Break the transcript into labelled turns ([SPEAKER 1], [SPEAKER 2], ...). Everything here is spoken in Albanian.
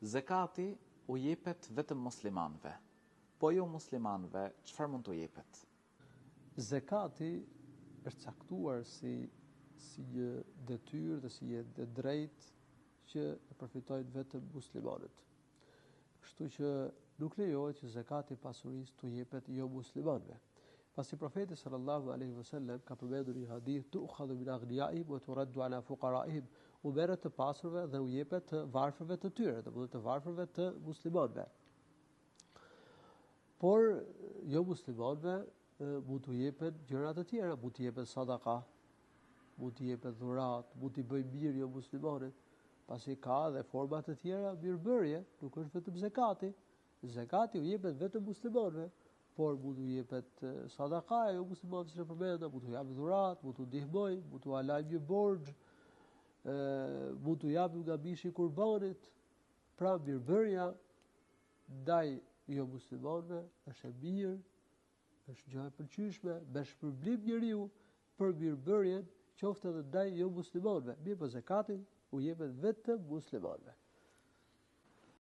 [SPEAKER 1] Zekati u jepet vetëm muslimanëve. Po jo muslimanëve, çfarë mund t'u jepet?
[SPEAKER 2] Zekati është caktuar si një detyrë dhe si një drejt që e përfitojnë vetëm muslimanët. Kështu që nuk lejohet që zekati i pasurisë t'u jepet jo muslimanëve. Pasi profeti sallallahu alaihi wasallam ka përmendur një hadith tu'khadhu min aghniyaihim wa turaddu ala fuqaraihim, u merret të pasurve dhe u jepet të varfërve të tyre, domethënë të varfërve të muslimanëve. Por jo muslimanëve mund t'u jepet gjëra të tjera, mund t'i jepet sadaka, mund t'i jepet dhurat, mund t'i bëjë mirë jo muslimanët, pasi ka edhe forma të tjera mirëbërje, nuk është vetëm zakati. Zakati u jepet vetëm muslimanëve, por mund t'u jepet sadaka jo muslimanëve, siç e përmenda, mund t'u japë dhurat, mund t'u ndihmoj, mund t'u alajë një borxh, mund t'u japë nga mishi i kurbanit. Pra mirëbërja ndaj jo muslimanëve është e mirë, është gjë e pëlqyeshme, me shpërblim njeriu për mirëbërjen qoftë edhe ndaj jo muslimanëve. Mirë, po zakati u jepet vetëm muslimanëve.